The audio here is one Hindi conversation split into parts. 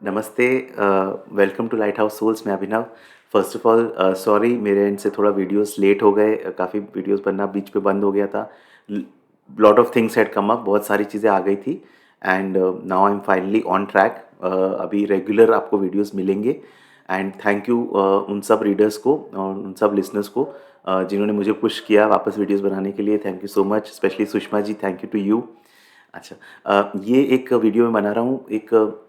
नमस्ते। Welcome to light house souls. मैं Abhinav. First of all sorry, मेरे एंड से थोड़ा वीडियोस लेट हो गए। काफ़ी वीडियोस बनना बीच पे बंद हो गया था। Lot of things had come up, बहुत सारी चीज़ें आ गई थी and now I am finally on track. अभी रेगुलर आपको वीडियोस मिलेंगे एंड थैंक यू उन सब रीडर्स को और उन सब लिसनर्स को जिन्होंने मुझे पुश किया वापस वीडियोस बनाने के लिए। Thank you so much, specially Sushma ji, thank you to you. अच्छा, ये एक वीडियो मैं बना रहा हूँ। एक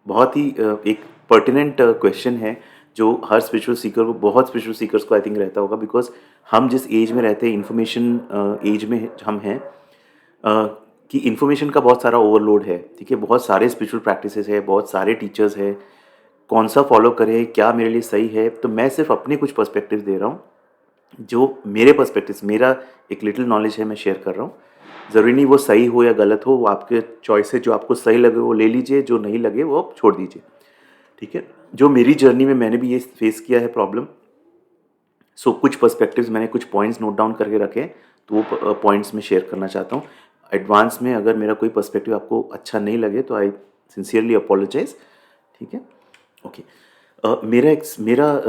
बहुत ही एक पर्टिनेंट क्वेश्चन है जो हर स्पिरिचुअल सीकर को, बहुत स्पिरिचुअल सीकर्स को आई थिंक रहता होगा, बिकॉज हम जिस एज में रहते हैं, इन्फॉर्मेशन एज में हम हैं, कि इन्फॉर्मेशन का बहुत सारा ओवरलोड है। ठीक है, बहुत सारे स्पिरिचुअल प्रैक्टिसेस है, बहुत सारे टीचर्स है, कौन सा फॉलो करें, क्या मेरे लिए सही है। तो मैं सिर्फ अपने कुछ पर्सपेक्टिव दे रहा हूँ, जो मेरे पर्सपेक्टिव, मेरा एक लिटिल नॉलेज है, मैं शेयर कर रहा हूँ। ज़रूरी नहीं वो सही हो या गलत हो, वो आपके चॉइस है। जो आपको सही लगे वो ले लीजिए, जो नहीं लगे वो आप छोड़ दीजिए। ठीक है, जो मेरी जर्नी में मैंने भी ये फेस किया है प्रॉब्लम। सो कुछ पर्सपेक्टिव्स मैंने, कुछ पॉइंट्स नोट डाउन करके रखे हैं, तो वो पॉइंट्स मैं शेयर करना चाहता हूँ। एडवांस में अगर मेरा कोई पर्सपेक्टिव आपको अच्छा नहीं लगे तो आई सिंसियरली अपोलोजाइज। ठीक है, ओके।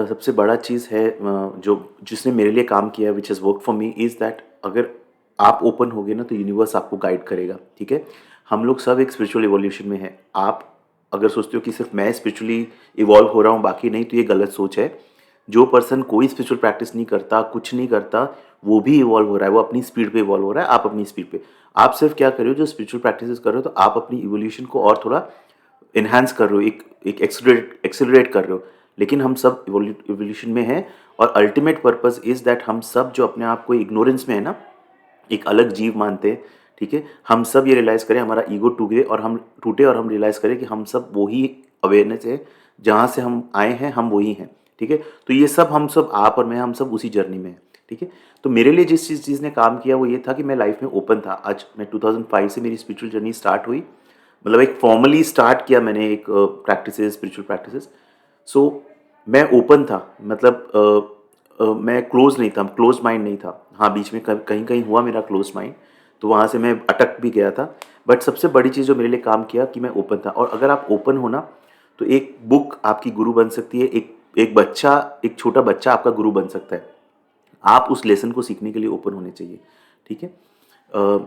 सबसे बड़ा चीज़ है जो जिसने मेरे लिए काम किया है, which is work for me, is that अगर आप ओपन होगे ना तो यूनिवर्स आपको गाइड करेगा। ठीक है, हम लोग सब एक स्पिरिचुअल इवोल्यूशन में है। आप अगर सोचते हो कि सिर्फ मैं स्पिरिचुअली इवॉल्व हो रहा हूँ बाकी नहीं, तो ये गलत सोच है। जो पर्सन कोई स्पिरिचुअल प्रैक्टिस नहीं करता, कुछ नहीं करता, वो भी इवॉल्व हो रहा है, वो अपनी स्पीड पे इवॉल्व हो रहा है, आप अपनी स्पीड पे। आप सिर्फ क्या कर रहे हो, जो स्पिरिचुअल प्रैक्टिसेस कर रहे हो, तो आप अपनी इवोल्यूशन को और थोड़ा इन्हांस कर रहे हो, एक एक्सेलरेट कर रहे हो। लेकिन हम सब इवोल्यूशन में हैं और अल्टीमेट पर्पस इज दैट हम सब जो अपने आप को इग्नोरेंस में है ना, एक अलग जीव मानते हैं। ठीक है, हम सब ये रियलाइज़ करें, हमारा ईगो टूटे और हम रियलाइज़ करें कि हम सब वही अवेयरनेस है, जहाँ से हम आए हैं हम वही हैं। ठीक है, तो ये सब हम सब, आप और मैं, हम सब उसी जर्नी में हैं। ठीक है, तो मेरे लिए जिस चीज़ ने काम किया वो ये था कि मैं लाइफ में ओपन था। आज मैं 2005 से मेरी स्पिरिचुअल जर्नी स्टार्ट हुई, मतलब एक फॉर्मली स्टार्ट किया मैंने एक प्रैक्टिसेस, स्पिरिचुअल प्रैक्टिसेस। सो मैं ओपन था, मतलब मैं क्लोज नहीं था, क्लोज माइंड नहीं था। हाँ, बीच में कहीं कहीं हुआ मेरा क्लोज माइंड, तो वहाँ से मैं अटक भी गया था। बट सबसे बड़ी चीज़ जो मेरे लिए काम किया कि मैं ओपन था। और अगर आप ओपन हो ना, तो एक बुक आपकी गुरु बन सकती है, एक छोटा बच्चा आपका गुरु बन सकता है। आप उस लेसन को सीखने के लिए ओपन होने चाहिए। ठीक है,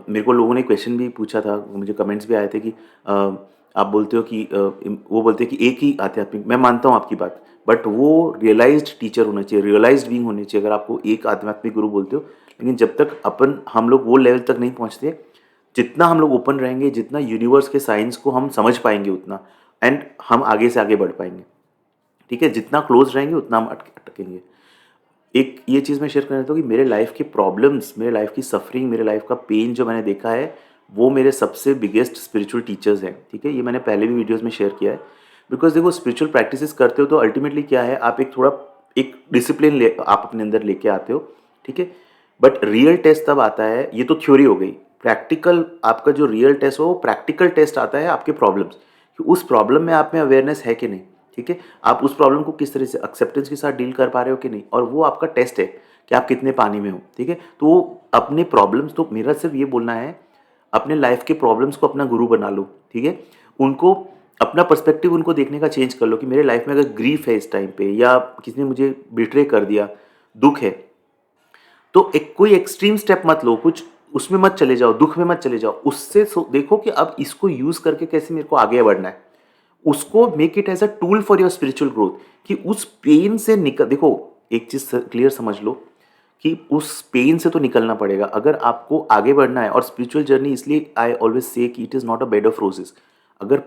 मेरे को लोगों ने क्वेश्चन भी पूछा था, मुझे कमेंट्स भी आए थे कि आप बोलते हो कि वो बोलते हैं कि एक ही आध्यात्मिक, मैं मानता हूँ आपकी बात, बट वो रियलाइज्ड टीचर होना चाहिए, रियलाइज्ड बीइंग होनी चाहिए। अगर आपको एक आध्यात्मिक गुरु बोलते हो, लेकिन जब तक हम लोग वो लेवल तक नहीं पहुँचते, जितना हम लोग ओपन रहेंगे, जितना यूनिवर्स के साइंस को हम समझ पाएंगे उतना, एंड हम आगे से आगे बढ़ पाएंगे। ठीक है, जितना क्लोज रहेंगे उतना हम अटकेंगे। एक ये चीज़ मैं शेयर करना चाहता हूँ कि मेरे लाइफ के प्रॉब्लम्स, मेरे लाइफ की सफरिंग, मेरे लाइफ का पेन जो मैंने देखा है, वो मेरे सबसे बिगेस्ट स्पिरिचुअल टीचर्स हैं। ठीक है, ये मैंने पहले भी वीडियोस में शेयर किया है। बिकॉज देखो, स्पिरिचुअल प्रैक्टिसेस करते हो तो अल्टीमेटली क्या है, आप एक डिसिप्लिन आप अपने अंदर लेके आते हो। ठीक है, बट रियल टेस्ट तब आता है, ये तो थ्योरी हो गई। प्रैक्टिकल, आपका जो रियल टेस्ट हो, वो प्रैक्टिकल टेस्ट आता है आपके प्रॉब्लम्स, कि उस प्रॉब्लम में आप में अवेयरनेस है कि नहीं। ठीक है, आप उस प्रॉब्लम को किस तरह से एक्सेप्टेंस के साथ डील कर पा रहे हो कि नहीं, और वो आपका टेस्ट है कि आप कितने पानी में हो। ठीक है, तो अपने प्रॉब्लम्स, तो मेरा सिर्फ ये बोलना है, अपने लाइफ के प्रॉब्लम्स को अपना गुरु बना लो। ठीक है, उनको, अपना पर्सपेक्टिव उनको देखने का चेंज कर लो कि मेरे लाइफ में अगर ग्रीफ है इस टाइम पे, या किसी ने मुझे बिट्रे कर दिया, दुख है, तो एक कोई एक्सट्रीम स्टेप मत लो, कुछ उसमें मत चले जाओ, दुख में मत चले जाओ। उससे देखो कि अब इसको यूज करके कैसे मेरे को आगे बढ़ना है। उसको make it as a tool for your spiritual growth, कि उस पेन से निकल, देखो एक चीज क्लियर समझ लो कि उस पेन से तो निकलना पड़ेगा अगर आपको आगे बढ़ना है। और स्पिरिचुअल जर्नी, इसलिए आई ऑलवेज से कि it is not a bed of roses. अगर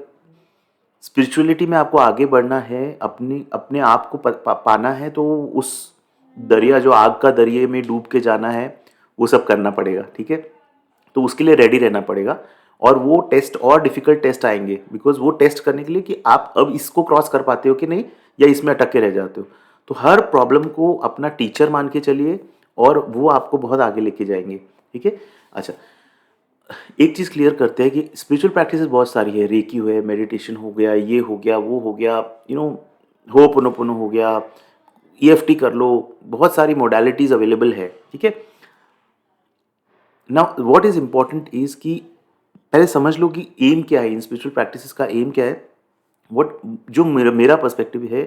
स्पिरिचुअलिटी में आपको आगे बढ़ना है, अपनी अपने आप को पाना है, तो उस दरिया, जो आग का दरिया में डूब के जाना है, वो सब करना पड़ेगा। ठीक है, तो उसके लिए रेडी रहना पड़ेगा। और वो टेस्ट और डिफिकल्ट टेस्ट आएंगे, बिकॉज वो टेस्ट करने के लिए कि आप अब इसको क्रॉस कर पाते हो कि नहीं, या इसमें अटक के रह जाते हो। तो हर प्रॉब्लम को अपना टीचर मान के चलिए, और वो आपको बहुत आगे लेके जाएंगे। ठीक है, अच्छा, एक चीज़ क्लियर करते हैं कि स्पिरिचुअल प्रैक्टिसेस बहुत सारी है। रेकी हुए, मेडिटेशन हो गया, ये हो गया, वो हो गया, यू नो, होपोनोपोनो हो गया, ईएफटी कर लो, बहुत सारी मोडालिटीज अवेलेबल है। ठीक है, now what is important is कि पहले समझ लो कि एम क्या है, इन स्पिरिचुअल प्रैक्टिसेस का एम क्या है। व्हाट जो मेरा पर्सपेक्टिव है,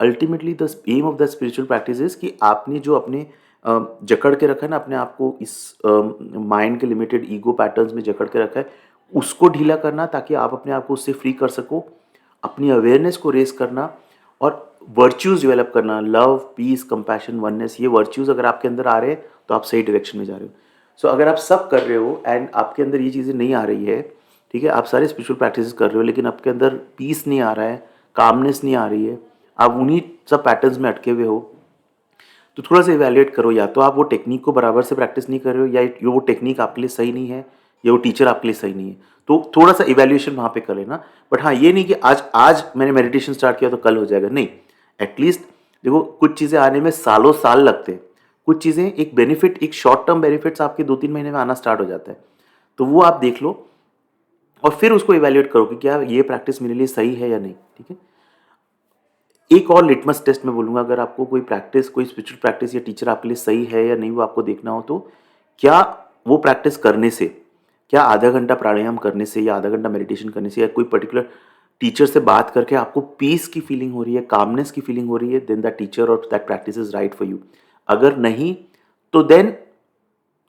ultimately the aim of the spiritual practice is कि आपने जो अपने जकड़ के रखा है ना अपने आप को, इस माइंड के लिमिटेड ईगो पैटर्न्स में जकड़ के रखा है, उसको ढीला करना ताकि आप अपने आप को उससे फ्री कर सको, अपनी अवेयरनेस को रेस करना और वर्च्यूज़ डेवलप करना, लव, पीस, कंपैशन, वननेस, ये वर्च्यूज़ अगर आपके अंदर आ रहे हैं तो आप सही डायरेक्शन में जा रहे हो। सो अगर आप सब कर रहे हो एंड आपके अंदर ये चीज़ें नहीं आ रही है, ठीक है, आप सारे स्पिरिचुअल प्रैक्टिस कर रहे हो लेकिन आपके अंदर पीस नहीं आ रहा है, कामनेस नहीं आ रही है, आप उन्हीं सब पैटर्न्स में अटके हुए हो, तो थोड़ा सा इवैल्यूएट करो, या तो आप वो टेक्निक को बराबर से प्रैक्टिस नहीं कर रहे हो, या वो टेक्निक आपके लिए सही नहीं है, या वो टीचर आपके लिए सही नहीं है, तो थोड़ा सा इवैल्यूएशन वहाँ पे कर लेना। बट हाँ, ये नहीं कि आज आज मैंने मेडिटेशन स्टार्ट किया तो कल हो जाएगा, नहीं। एटलीस्ट देखो, कुछ चीज़ें आने में सालों साल लगते हैं, कुछ चीज़ें एक बेनिफिट, एक शॉर्ट टर्म बेनिफिट्स आपके 2-3 महीने में आना स्टार्ट हो जाता है, तो वो आप देख लो और फिर उसको इवैल्यूएट करो कि क्या ये प्रैक्टिस मेरे लिए सही है या नहीं, ठीक है। एक और लिटमस टेस्ट मैं बोलूँगा, अगर आपको कोई प्रैक्टिस, कोई स्पिरिचुअल प्रैक्टिस या टीचर आपके लिए सही है या नहीं, वो आपको देखना हो, तो क्या वो प्रैक्टिस करने से, क्या आधा घंटा प्राणायाम करने से या आधा घंटा मेडिटेशन करने से या कोई पर्टिकुलर टीचर से बात करके आपको पीस की फीलिंग हो रही है, कामनेस की फीलिंग हो रही है, देन दैट टीचर और that practice is right for you. अगर नहीं, तो देन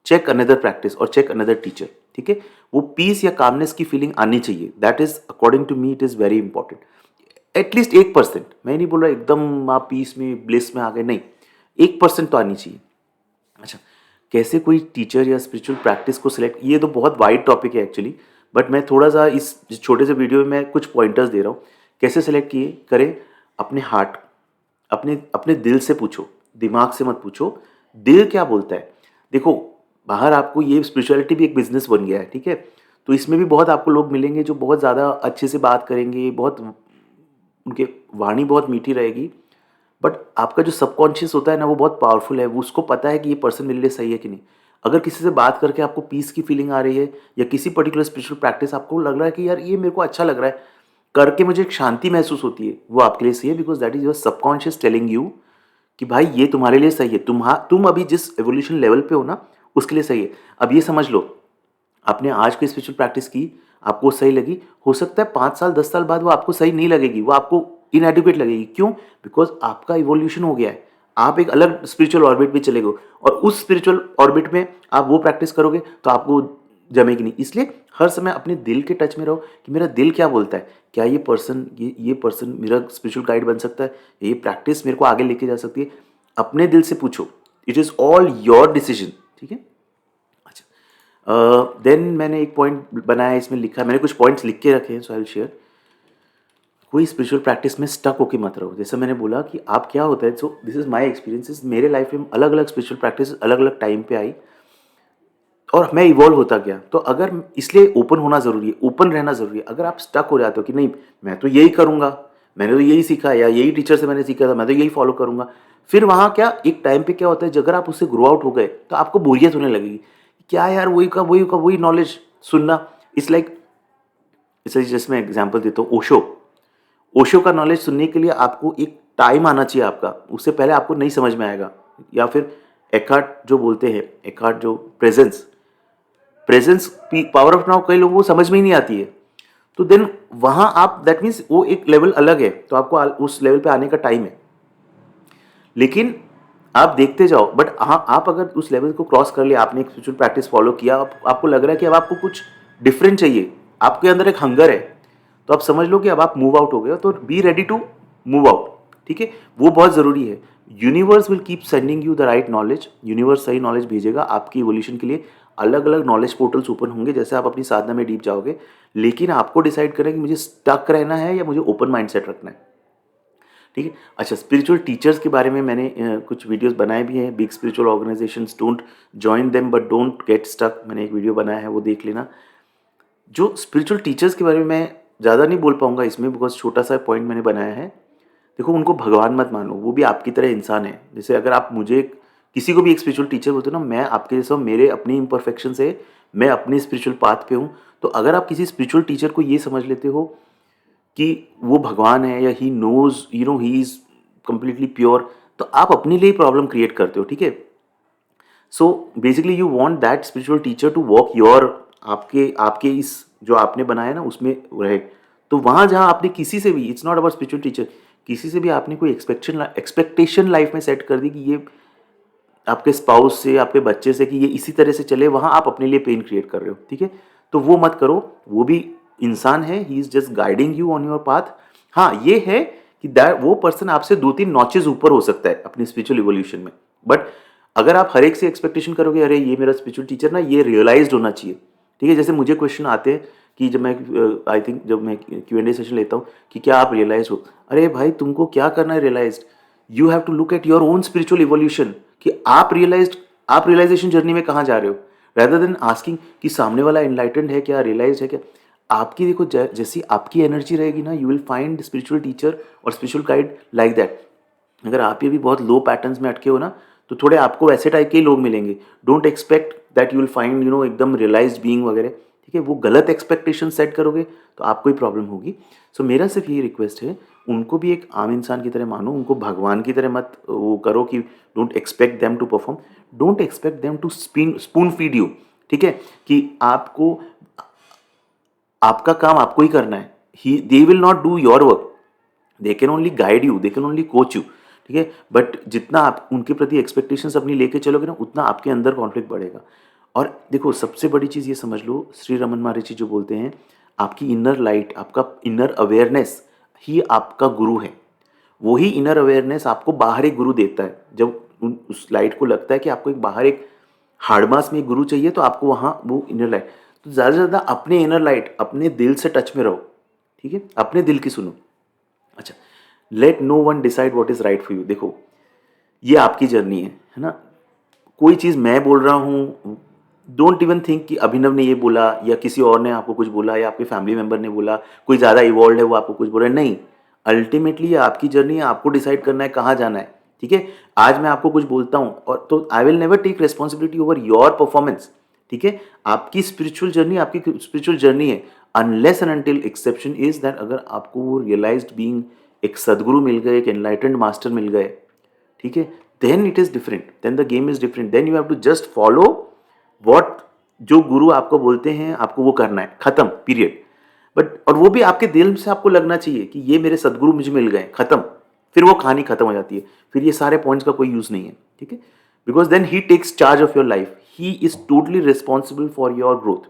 चेक अनदर प्रैक्टिस और चेक अनदर टीचर, ठीक है। वो पीस या कामनेस की फीलिंग आनी चाहिए, that is according to me it is very important. At least 1%, मैं नहीं बोल रहा एकदम आप पीस में, ब्लिस में आ गए, नहीं, 1% तो आनी चाहिए। अच्छा, कैसे कोई टीचर या स्पिरिचुअल प्रैक्टिस को सिलेक्ट, ये तो बहुत वाइड टॉपिक है एक्चुअली, बट मैं थोड़ा सा इस छोटे से वीडियो में मैं कुछ पॉइंटर्स दे रहा हूँ। कैसे सिलेक्ट किए करें? अपने हार्ट, अपने अपने दिल से पूछो, दिमाग से मत पूछो, दिल क्या बोलता है। देखो, बाहर आपको ये स्पिरिचुअलिटी भी एक बिजनेस बन गया है, ठीक है, तो इसमें भी बहुत आपको लोग मिलेंगे जो बहुत ज़्यादा अच्छे से बात करेंगे, बहुत उनके वाणी बहुत मीठी रहेगी, बट आपका जो सबकॉन्शियस होता है ना, वो बहुत पावरफुल है, वो उसको पता है कि ये पर्सन मेरे लिए सही है कि नहीं। अगर किसी से बात करके आपको पीस की फीलिंग आ रही है या किसी पर्टिकुलर स्पिरिचुअल प्रैक्टिस आपको लग रहा है कि यार ये मेरे को अच्छा लग रहा है, करके मुझे एक शांति महसूस होती है, वो आपके लिए सही है, because that is your subconscious telling you कि भाई ये तुम्हारे लिए सही है, तुम अभी जिस एवोल्यूशन लेवल पे हो ना, उसके लिए सही है। अब ये समझ लो, आपने आज कोई स्पिरिचुअल प्रैक्टिस की, आपको सही लगी, हो सकता है 5 साल 10 साल बाद वो आपको सही नहीं लगेगी, वो आपको इनएडिक्वेट लगेगी। क्यों? बिकॉज आपका इवोल्यूशन हो गया है, आप एक अलग स्पिरिचुअल ऑर्बिट में चले गए, और उस स्पिरिचुअल ऑर्बिट में आप वो प्रैक्टिस करोगे तो आपको जमेगी नहीं। इसलिए हर समय अपने दिल के टच में रहो कि मेरा दिल क्या बोलता है, क्या ये पर्सन मेरा स्पिरिचुअल गाइड बन सकता है, ये प्रैक्टिस मेरे को आगे लेके जा सकती है। अपने दिल से पूछो, it is all your decision, ठीक है। देन मैंने एक पॉइंट बनाया, इसमें लिखा, मैंने कुछ पॉइंट्स लिख के रखे हैं, सो आई विल शेयर। कोई स्पिरिचुअल प्रैक्टिस में स्टक होके मत रहो। जैसे मैंने बोला कि आप क्या होता है, so this is my experiences, मेरे लाइफ में अलग अलग स्पिरिचुअल प्रैक्टिस अलग अलग टाइम पे आई और मैं इवॉल्व होता गया। तो अगर, इसलिए ओपन होना ज़रूरी है, ओपन रहना ज़रूरी है। अगर आप स्टक हो जाते हो कि नहीं मैं तो यही करूँगा, मैंने तो यही सीखा है, या यही टीचर से मैंने सीखा था, मैं तो यही फॉलो करूँगा, फिर वहाँ क्या एक टाइम पे क्या होता है, अगर आप उससे ग्रो आउट हो गए तो आपको बोरियत होने लगेगी। क्या यार, वही नॉलेज सुनना। इट्स लाइक, इसे जैसे मैं एग्जाम्पल देता हूँ, ओशो का नॉलेज सुनने के लिए आपको एक टाइम आना चाहिए आपका, उससे पहले आपको नहीं समझ में आएगा। या फिर एकार्ट जो बोलते हैं, एकार्ट जो presence presence power of now, कई लोगों को समझ में ही नहीं आती है, तो देन वहाँ आप, दैट मीन्स वो एक लेवल अलग है, तो आपको उस लेवल पे आने का टाइम है। लेकिन आप देखते जाओ, बट हाँ, आप अगर उस लेवल को क्रॉस कर लिया, आपने एक स्पिरिचुअल प्रैक्टिस फॉलो किया, आपको लग रहा है कि अब आपको कुछ डिफरेंट चाहिए, आपके अंदर एक हंगर है, तो आप समझ लो कि अब आप मूव आउट हो गए हो, तो be ready to move out, ठीक है। वो बहुत ज़रूरी है। Universe will keep sending you the right knowledge, universe सही नॉलेज भेजेगा आपकी इवोल्यूशन के लिए। अलग अलग नॉलेज पोर्टल्स ओपन होंगे जैसे आप अपनी साधना में डीप जाओगे, लेकिन आपको डिसाइड करें कि मुझे स्टक रहना है या मुझे ओपन माइंडसेट रखना है, ठीक है। अच्छा, स्पिरिचुअल टीचर्स के बारे में मैंने कुछ वीडियोस बनाए भी हैं। Big spiritual organisations, don't join them but don't get stuck, मैंने एक वीडियो बनाया है, वो देख लेना। जो स्पिरिचुअल टीचर्स के बारे में मैं ज़्यादा नहीं बोल पाऊंगा इसमें, बिकॉज छोटा सा पॉइंट मैंने बनाया है। देखो, उनको भगवान मत मानो, वो भी आपकी तरह इंसान है। जैसे अगर आप मुझे, किसी को भी एक स्पिरिचुअल टीचर बोलते हो ना, मैं आपके जैसा हूँ, मेरे अपनी इम्परफेक्शन से मैं अपनी स्पिरिचुअल पाथ पे हूँ। तो अगर आप किसी स्पिरिचुअल टीचर को ये समझ लेते हो कि वो भगवान है, या he knows, he is completely pure, तो आप अपने लिए प्रॉब्लम क्रिएट करते हो, ठीक है। So basically you want that spiritual teacher to walk your, आपके आपके इस जो आपने बनाया ना उसमें रहे। तो वहाँ जहाँ आपने किसी से भी, it's not about spiritual teacher, किसी से भी आपने कोई एक्सपेक्टेशन लाइफ में सेट कर दी कि ये आपके स्पाउस से, आपके बच्चे से, कि ये इसी तरह से चले, वहाँ आप अपने लिए पेन क्रिएट कर रहे हो, ठीक है। तो वो मत करो, वो भी इंसान है, he is just guiding you on your path. हाँ, ये है कि वो पर्सन आपसे 2-3 नॉचेज ऊपर हो सकता है अपनी स्पिरिचुअल इवोल्यूशन में, बट अगर आप हर एक से एक्सपेक्टेशन करोगे, अरे ये मेरा स्पिरिचुअल टीचर ना, ये रियलाइज्ड होना चाहिए, ठीक है। जैसे मुझे क्वेश्चन आते हैं कि जब मैं आई थिंक जब मैं Q&A सेशन लेता हूँ कि क्या आप रियलाइज हो, अरे भाई तुमको क्या करना है realised, you have to look at your own spiritual evolution कि आप रियलाइजेशन जर्नी में कहाँ जा रहे हो, rather देन आस्किंग कि सामने वाला एनलाइटेंड है क्या, रियलाइज है क्या। आपकी देखो जैसी आपकी एनर्जी रहेगी ना, you will find spiritual teacher और स्पिरिचुअल गाइड लाइक दैट। अगर आप ये भी बहुत लो पैटर्न्स में अटके हो ना, तो थोड़े आपको ऐसे टाइप के ही लोग मिलेंगे। Don't expect that you will find एकदम रियलाइज्ड बीइंग वगैरह, ठीक है। वो गलत एक्सपेक्टेशन सेट करोगे तो आपको ही प्रॉब्लम होगी। सो मेरा सिर्फ यही रिक्वेस्ट है, उनको भी एक आम इंसान की तरह मानो, उनको भगवान की तरह मत वो करो कि don't expect them to perform, don't expect them to spoon feed you, ठीक है, कि आपको आपका काम आपको ही करना है। They will not do your work, they can only guide you, they can only coach you, ठीक है। बट जितना आप उनके प्रति एक्सपेक्टेशंस अपनी लेके चलोगे ना, उतना आपके अंदर कॉन्फ्लिक्ट बढ़ेगा। और देखो सबसे बड़ी चीज़ ये समझ लो, श्री रमन महर्षि जो बोलते हैं, आपकी इनर लाइट, आपका इनर अवेयरनेस ही आपका गुरु है। वही इनर अवेयरनेस आपको बाहर एक गुरु देता है। जब उस लाइट को लगता है कि आपको एक बाहर एक हार्डमास में एक गुरु चाहिए, तो आपको वहाँ वो इनर लाइट, तो ज़्यादा से ज़्यादा अपने इनर लाइट, अपने दिल से टच में रहो, ठीक है, अपने दिल की सुनो। अच्छा, let no one decide what is right for you. देखो ये आपकी जर्नी है ना। कोई चीज़ मैं बोल रहा हूँ, डोंट इवन थिंक कि अभिनव ने ये बोला या किसी और ने आपको कुछ बोला या आपके फैमिली मेंबर ने बोला, कोई ज़्यादा इवॉल्व है वो आपको कुछ बोल रहा है, नहीं। अल्टीमेटली ये आपकी जर्नी है, आपको डिसाइड करना है कहाँ जाना है, ठीक है। आज मैं आपको कुछ बोलता हूँ और तो I will never take responsibility over your performance, ठीक है। आपकी स्पिरिचुअल जर्नी आपकी स्पिरिचुअल जर्नी है, unless and until exception is that अगर आपको वो रियलाइज्ड बीइंग, एक सदगुरु मिल गए, एक एनलाइटेंड मास्टर मिल गए, ठीक है, then it is different, then the game is different, then you have to just follow what जो गुरु आपको बोलते हैं, आपको वो करना है, खत्म, पीरियड। बट और वो भी आपके दिल से आपको लगना चाहिए कि ये मेरे सदगुरु मुझे मिल गए, खत्म। फिर वो कहानी खत्म हो जाती है, फिर ये सारे पॉइंट्स का कोई यूज नहीं है, ठीक है। Because then he takes charge of your life, he is totally responsible for your growth,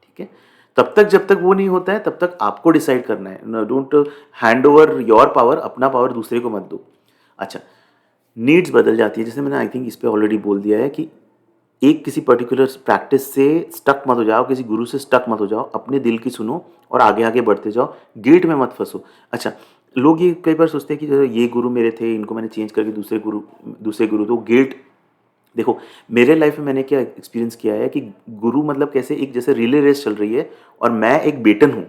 ठीक है। तब तक जब तक वो नहीं होता है, तब तक आपको डिसाइड करना है। Don't hand over your power, अपना पावर दूसरे को मत दो। अच्छा, नीड्स बदल जाती है, जैसे मैंने आई थिंक इस पर ऑलरेडी बोल दिया है कि एक किसी पर्टिकुलर प्रैक्टिस से स्टक मत हो जाओ, किसी गुरु से स्टक मत हो जाओ, अपने दिल की सुनो और आगे आगे बढ़ते जाओ, गिल्ट में मत फंसो। अच्छा, लोग ये कई बार सोचते हैं कि ये गुरु मेरे थे, इनको मैंने चेंज करके दूसरे गुरु, तो गिल्ट। देखो मेरे लाइफ में मैंने क्या एक्सपीरियंस किया है कि गुरु मतलब कैसे, एक जैसे रिले रेस चल रही है और मैं एक बेटन हूँ,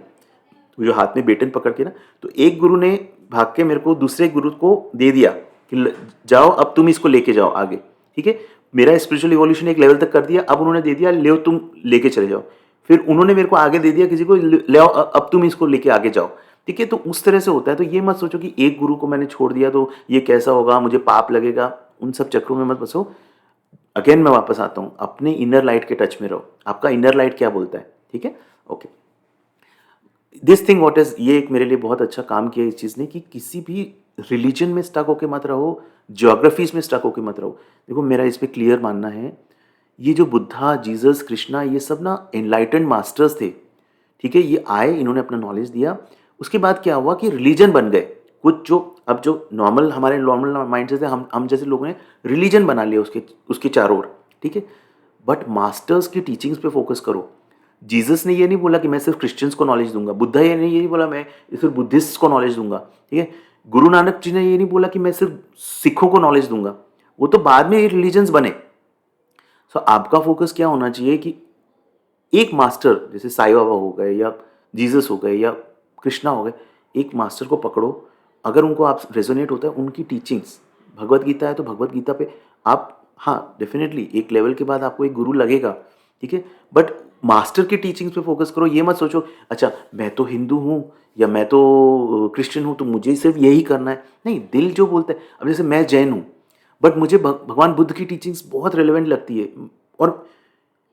जो हाथ में बेटन पकड़ के ना, तो एक गुरु ने भाग के मेरे को दूसरे गुरु को दे दिया कि जाओ अब तुम इसको लेके जाओ आगे, ठीक है। मेरा स्पिरिचुअल इवोल्यूशन एक लेवल तक कर दिया, अब उन्होंने दे दिया ले तुम लेके चले जाओ। फिर उन्होंने मेरे को आगे दे दिया किसी को, ले आओ अब तुम इसको लेके आगे जाओ, ठीक है। तो उस तरह से होता है। तो ये मत सोचो कि एक गुरु को मैंने छोड़ दिया तो ये कैसा होगा, मुझे पाप लगेगा, उन सब चक्रों में मत फंसो। अगेन मैं वापस आता हूँ, अपने इनर लाइट के टच में रहो, आपका इनर लाइट क्या बोलता है, ठीक है। Okay, this thing what is, ये एक मेरे लिए बहुत अच्छा काम किया इस चीज़ ने कि किसी भी रिलीजन में स्टक होके मत रहो, ज्योग्राफीज में स्टक होके मत रहो। देखो मेरा इस पर क्लियर मानना है, ये जो बुद्धा, जीसस, कृष्णा, ये सब ना एनलाइटेंड मास्टर्स थे, ठीक है। ये आए, इन्होंने अपना नॉलेज दिया, उसके बाद क्या हुआ कि रिलीजन बन गए कुछ, जो अब जो नॉर्मल हमारे नॉर्मल माइंड से थे, हम जैसे लोगों ने रिलीजन बना लिया उसके चारों ओर, ठीक है। बट मास्टर्स की टीचिंग्स पे फोकस करो। जीसस ने ये नहीं बोला कि मैं सिर्फ क्रिश्चियंस को नॉलेज दूंगा, बुद्धा ये नहीं बोला मैं सिर्फ बुद्धिस्ट को नॉलेज दूंगा, ठीक है। गुरु नानक जी ने ये नहीं बोला कि मैं सिर्फ सिखों को नॉलेज दूंगा, वो तो बाद में ये रिलीजन्स बने। सो आपका फोकस क्या होना चाहिए कि एक मास्टर, जैसे साईं बाबा हो गए या जीसस हो गए या कृष्णा हो गए, एक मास्टर को पकड़ो, अगर उनको आप रेजोनेट होता है उनकी टीचिंग्स, भगवत गीता है तो भगवत गीता पे आप, हाँ डेफिनेटली एक लेवल के बाद आपको एक गुरु लगेगा, ठीक है। बट मास्टर की टीचिंग्स पे फोकस करो। ये मत सोचो अच्छा मैं तो हिंदू हूँ या मैं तो क्रिश्चियन हूँ तो मुझे सिर्फ यही करना है, नहीं। दिल जो बोलता है, अब जैसे मैं जैन हूँ बट मुझे भगवान बुद्ध की टीचिंग्स बहुत रेलेवेंट लगती है, और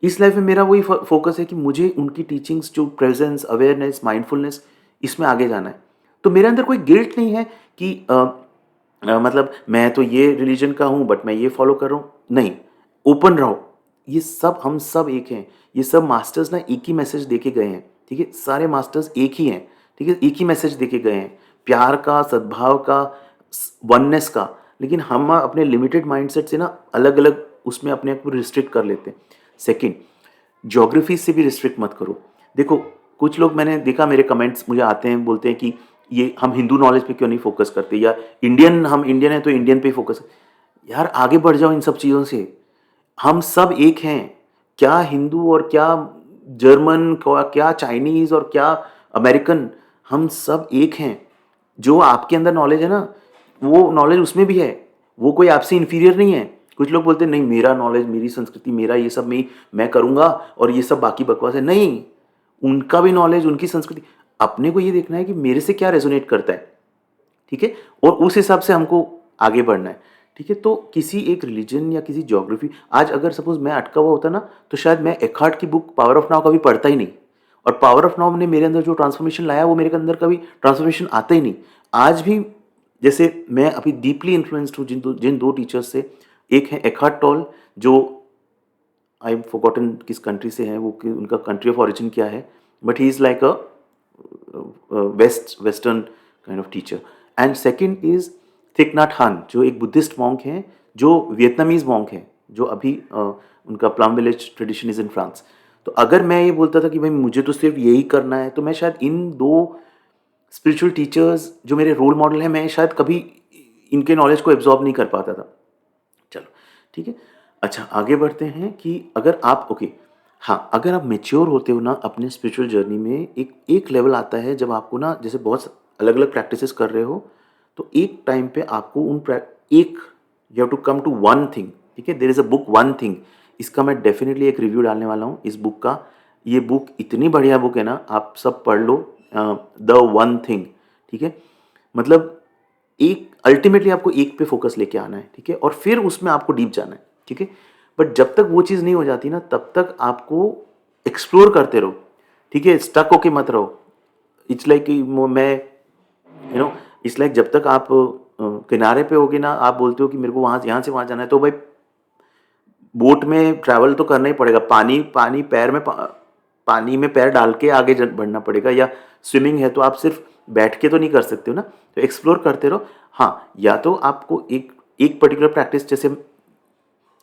इस लाइफ में मेरा वही फोकस है कि मुझे उनकी टीचिंग्स, जो प्रेजेंस, अवेयरनेस, माइंडफुलनेस, इसमें आगे जाना है। तो मेरे अंदर कोई गिल्ट नहीं है कि मतलब मैं तो ये रिलीजन का हूँ बट मैं ये फॉलो कर रहा हूँ, नहीं, ओपन रहो। ये सब हम सब एक हैं, ये सब मास्टर्स ना एक ही मैसेज दे के गए हैं, ठीक है, सारे मास्टर्स एक ही हैं, ठीक है, एक ही मैसेज दे के गए हैं, प्यार का, सद्भाव का, वननेस का। लेकिन हम अपने लिमिटेड माइंडसेट से ना अलग अलग उसमें अपने आप को रिस्ट्रिक्ट कर लेते हैं। सेकंड, ज्योग्राफी से भी रिस्ट्रिक्ट मत करो। देखो, कुछ लोग मैंने देखा, मेरे कमेंट्स मुझे आते हैं, बोलते हैं कि ये हम हिंदू नॉलेज पे क्यों नहीं फोकस करते, या इंडियन, हम इंडियन है तो इंडियन पे फोकस। यार आगे बढ़ जाओ इन सब चीज़ों से, हम सब एक हैं। क्या हिंदू और क्या जर्मन, क्या चाइनीज और क्या अमेरिकन, हम सब एक हैं। जो आपके अंदर नॉलेज है ना, वो नॉलेज उसमें भी है, वो कोई आपसे इंफीरियर नहीं है। कुछ लोग बोलते हैं नहीं, मेरा नॉलेज, मेरी संस्कृति, मेरा ये सब मैं करूँगा और ये सब बाकी बकवास है। नहीं, उनका भी नॉलेज, उनकी संस्कृति। अपने को ये देखना है कि मेरे से क्या रेजोनेट करता है, ठीक है, और उस हिसाब से हमको आगे बढ़ना है, ठीक है। तो किसी एक रिलीजन या किसी ज्योग्राफी, आज अगर सपोज मैं अटका हुआ होता ना, तो शायद मैं एखार्ट की बुक पावर ऑफ नाउ कभी पढ़ता ही नहीं, और पावर ऑफ नाउ ने मेरे अंदर जो ट्रांसफॉर्मेशन लाया वो मेरे अंदर कभी ट्रांसफॉर्मेशन आता ही नहीं। आज भी जैसे मैं अभी डीपली इन्फ्लुएंस्ड हूँ जिन दो टीचर्स से। एक है एखार्ट टोल, जो आई फॉरगॉटन किस कंट्री से है वो, उनका कंट्री ऑफ ओरिजिन क्या है, but he is like a western kind of teacher. And second is Thich Nhat Hanh, जो एक बुद्धिस्ट मॉन्क हैं, जो वियतनामीज मॉन्क हैं, जो अभी उनका plum village tradition is in France. तो अगर मैं ये बोलता था कि भाई मुझे तो सिर्फ यही करना है, तो मैं शायद इन दो स्पिरिचुअल टीचर्स जो मेरे रोल मॉडल हैं, मैं शायद कभी इनके नॉलेज को एब्जॉर्ब नहीं कर पाता था। चलो ठीक है। अच्छा, आगे बढ़ते हैं कि अगर आप ओके, हाँ, अगर आप मेच्योर होते हो ना अपने स्पिरिचुअल जर्नी में, एक एक लेवल आता है जब आपको ना, जैसे बहुत अलग अलग प्रैक्टिसेस कर रहे हो, तो एक टाइम पे आपको एक, you have to come to one thing, ठीक है। There is a book one thing, इसका मैं डेफिनेटली एक रिव्यू डालने वाला हूँ इस बुक का। ये बुक इतनी बढ़िया बुक है ना, आप सब पढ़ लो, द वन थिंग, ठीक है। मतलब एक अल्टीमेटली आपको एक पे फोकस लेके आना है, ठीक है, और फिर उसमें आपको डीप जाना है, ठीक है। बट जब तक वो चीज़ नहीं हो जाती ना, तब तक आपको एक्सप्लोर करते रहो, ठीक है, स्टक होके मत रहो। इट्स लाइक मैं इट्स लाइक जब तक आप किनारे पे होगे ना, आप बोलते हो कि मेरे को वहाँ यहाँ से वहाँ जाना है, तो भाई बोट में ट्रैवल तो करना ही पड़ेगा, पानी में पैर डाल के आगे बढ़ना पड़ेगा, या स्विमिंग है तो आप सिर्फ बैठ के तो नहीं कर सकते हो ना। तो एक्सप्लोर करते रहो। हाँ, या तो आपको एक एक पर्टिकुलर प्रैक्टिस, जैसे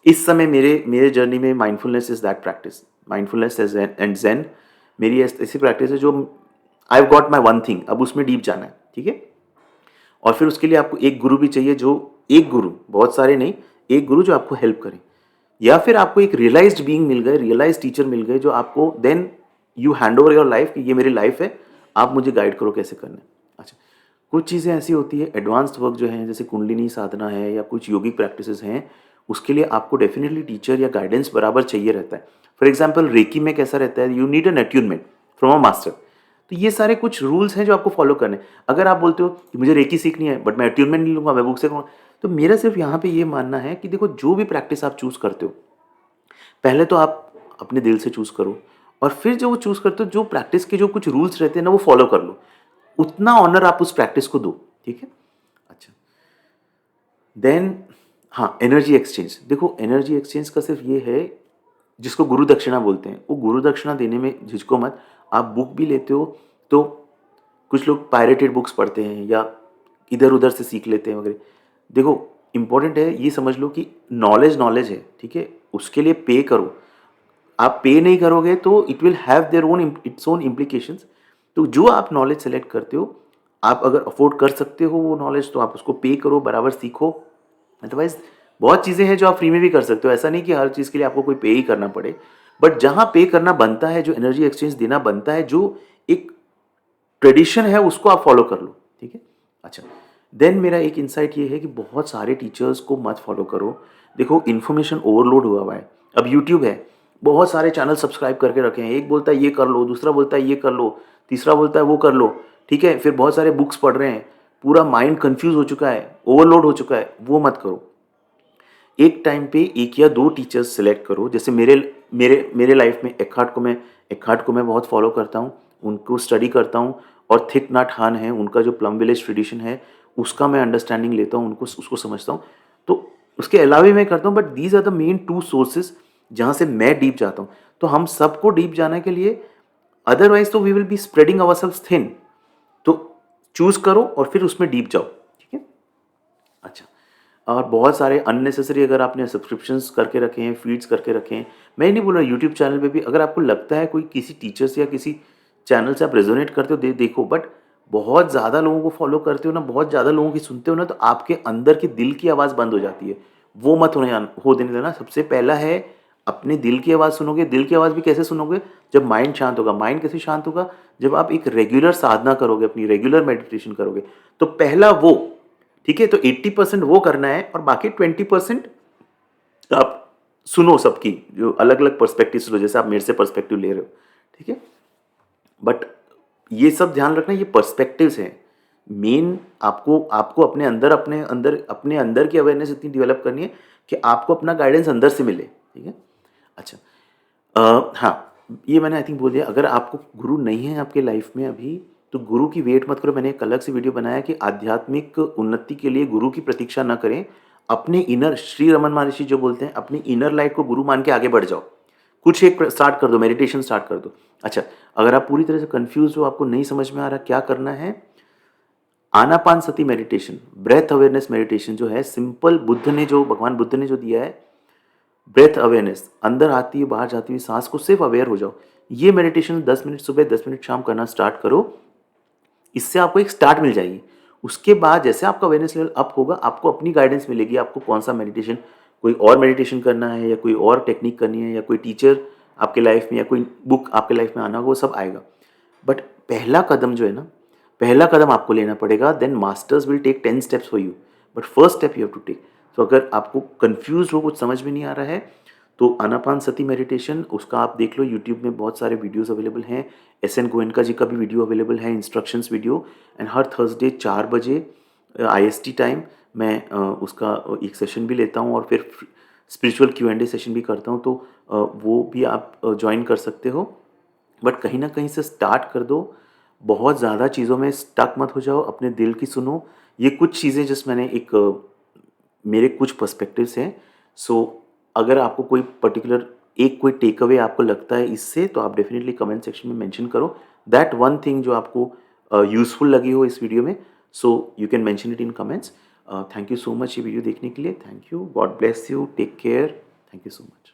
इस समय मेरे मेरे जर्नी में mindfulness is that practice, mindfulness and Zen मेरी ऐसी प्रैक्टिस है जो I have got my one thing, अब उसमें डीप जाना है, ठीक है। और फिर उसके लिए आपको एक गुरु भी चाहिए, जो एक गुरु, बहुत सारे नहीं, एक गुरु जो आपको हेल्प करे, या फिर आपको एक रियलाइज्ड बीइंग मिल गए, रियलाइज्ड टीचर मिल गए, जो आपको then you hand over your life कि ये मेरी लाइफ है, आप मुझे गाइड करो कैसे करना है। अच्छा, कुछ चीज़ें ऐसी होती है, एडवांस्ड वर्क जो है, जैसे कुंडलिनी साधना है या कुछ योगिक प्रैक्टिसेस हैं, उसके लिए आपको डेफिनेटली टीचर या गाइडेंस बराबर चाहिए रहता है। फॉर एग्जाम्पल रेकी में कैसा रहता है, you need an attunement from a master. तो ये सारे कुछ रूल्स हैं जो आपको फॉलो करने। अगर आप बोलते हो कि मुझे रेकी सीखनी है बट मैं अट्यूनमेंट नहीं लूँगा, मैं बुक से करूँगा, तो मेरा सिर्फ यहाँ पे ये मानना है कि देखो, जो भी प्रैक्टिस आप चूज़ करते हो, पहले तो आप अपने दिल से चूज़ करो, और फिर जो वो चूज़ करते हो, जो प्रैक्टिस के जो कुछ रूल्स रहते हैं ना, वो फॉलो कर लो। उतना ऑनर आप उस प्रैक्टिस को दो, ठीक है। अच्छा, देन हाँ, एनर्जी एक्सचेंज। देखो, एनर्जी एक्सचेंज का सिर्फ ये है, जिसको गुरु दक्षिणा बोलते हैं, वो गुरु दक्षिणा देने में झिझको मत। आप बुक भी लेते हो तो कुछ लोग पायरेटेड बुक्स पढ़ते हैं या इधर उधर से सीख लेते हैं वगैरह। देखो, इंपॉर्टेंट है ये समझ लो कि नॉलेज नॉलेज है, ठीक है, उसके लिए पे करो। आप पे नहीं करोगे तो it will have their own its own implications. तो जो आप नॉलेज सेलेक्ट करते हो, आप अगर अफोर्ड कर सकते हो वो नॉलेज, तो आप उसको पे करो, बराबर सीखो। अदरवाइज बहुत चीज़ें हैं जो आप फ्री में भी कर सकते हो, ऐसा नहीं कि हर चीज़ के लिए आपको कोई पे ही करना पड़े। बट जहाँ पे करना बनता है, जो एनर्जी एक्सचेंज देना बनता है, जो एक ट्रेडिशन है, उसको आप फॉलो कर लो, ठीक है। अच्छा, देन मेरा एक इंसाइट ये है कि बहुत सारे टीचर्स को मत फॉलो करो। देखो, इन्फॉर्मेशन ओवरलोड हुआ है। अब यूट्यूब है, बहुत सारे चैनल सब्सक्राइब करके रखे हैं, एक बोलता है ये कर लो, दूसरा बोलता है ये कर लो, तीसरा बोलता है वो कर लो, ठीक है। फिर बहुत सारे बुक्स पढ़ रहे हैं, पूरा माइंड कंफ्यूज हो चुका है, ओवरलोड हो चुका है, वो मत करो। एक टाइम पे एक या दो टीचर्स सेलेक्ट करो। जैसे मेरे मेरे मेरे लाइफ में एखार्ट को मैं बहुत फॉलो करता हूँ, उनको स्टडी करता हूँ, और थिक नाथ हान है, उनका जो प्लम विलेज ट्रेडिशन है उसका मैं अंडरस्टैंडिंग लेता हूँ, उनको उसको समझता हूँ। तो उसके अलावा भी मैं करता हूँ, but these are the main 2 sources जहाँ से मैं डीप जाता हूँ। तो हम सबको डीप जाने के लिए, अदरवाइज तो we will be spreading ourselves thin. तो चूज करो और फिर उसमें डीप जाओ, ठीक है। अच्छा, और बहुत सारे अननेसेसरी अगर आपने सब्सक्रिप्शंस करके रखे हैं, फीड्स करके रखे हैं, मैं नहीं बोल रहा यूट्यूब चैनल पे भी अगर आपको लगता है कोई किसी टीचर से या किसी चैनल से आप रेजोनेट करते हो, देखो, बट बहुत ज़्यादा लोगों को फॉलो करते हो ना, बहुत ज़्यादा लोगों की सुनते हो ना, तो आपके अंदर की दिल की आवाज़ बंद हो जाती है। वो मत हो देने देना। सबसे पहला है अपने दिल की आवाज़ सुनोगे। दिल की आवाज़ भी कैसे सुनोगे? जब माइंड शांत होगा। माइंड कैसे शांत होगा? जब आप एक रेगुलर साधना करोगे, अपनी रेगुलर मेडिटेशन करोगे। तो पहला वो, ठीक है, तो 80% वो करना है और बाकी 20% आप सुनो सबकी, जो अलग अलग पर्सपेक्टिव सुनो, जैसे आप मेरे से पर्सपेक्टिव ले रहे हो, ठीक है। बट ये सब ध्यान रखना, ये पर्सपेक्टिव्स हैं। मेन आपको आपको अपने अंदर की अवेयरनेस इतनी डेवलप करनी है कि आपको अपना गाइडेंस अंदर से मिले, ठीक है। अच्छा, हाँ, ये मैंने आई थिंक बोल दिया। अगर आपको गुरु नहीं है आपके लाइफ में अभी, तो गुरु की वेट मत करो। मैंने एक अलग से वीडियो बनाया कि आध्यात्मिक उन्नति के लिए गुरु की प्रतीक्षा ना करें। अपने इनर, श्री रमन महर्षि जो बोलते हैं, अपनी इनर लाइट को गुरु मान के आगे बढ़ जाओ। कुछ एक स्टार्ट कर दो, मेडिटेशन स्टार्ट कर दो। अच्छा, अगर आप पूरी तरह से कंफ्यूज हो, आपको नहीं समझ में आ रहा क्या करना है, आनापान सती मेडिटेशन, ब्रेथ अवेयरनेस मेडिटेशन जो है, सिंपल भगवान बुद्ध ने जो दिया है, ब्रेथ अवेयरनेस, अंदर आती है बाहर जाती हुई सांस को सिर्फ अवेयर हो जाओ। ये मेडिटेशन 10 मिनट सुबह 10 मिनट शाम करना स्टार्ट करो। इससे आपको एक स्टार्ट मिल जाएगी। उसके बाद जैसे आपका अवेयरनेस लेवल अप होगा, आपको अपनी गाइडेंस मिलेगी, आपको कौन सा मेडिटेशन, कोई और मेडिटेशन करना है या कोई और टेक्निक करनी है या कोई टीचर आपके लाइफ में या कोई बुक आपके लाइफ में आना होगा, वो सब आएगा। बट पहला कदम जो है ना, पहला कदम आपको लेना पड़ेगा। Then masters will take 10 steps for you, but first step you have to take. तो अगर आपको कंफ्यूज हो, कुछ समझ में नहीं आ रहा है, तो आनापान सती मेडिटेशन उसका आप देख लो, यूट्यूब में बहुत सारे वीडियोस अवेलेबल हैं। एस एन गोयनका जी का भी वीडियो अवेलेबल है, instructions video. And her Thursday 4 बजे IST टाइम मैं उसका एक सेशन भी लेता हूँ और फिर स्पिरिचुअल Q&A सेशन भी करता हूँ। तो वो भी आप ज्वाइन कर सकते हो। बट कहीं ना कहीं से स्टार्ट कर दो। बहुत ज़्यादा चीज़ों में स्टक मत हो जाओ, अपने दिल की सुनो। ये कुछ चीज़ें जस्ट मैंने एक मेरे कुछ पर्सपेक्टिव्स हैं। सो अगर आपको कोई पर्टिकुलर एक कोई टेक अवे आपको लगता है इससे, तो आप डेफिनेटली कमेंट सेक्शन में मेंशन करो दैट वन थिंग जो आपको यूजफुल लगी हो इस वीडियो में। So you can mention it in comments. Thank you so much ये वीडियो देखने के लिए। Thank you, god bless you, take care, thank you so much.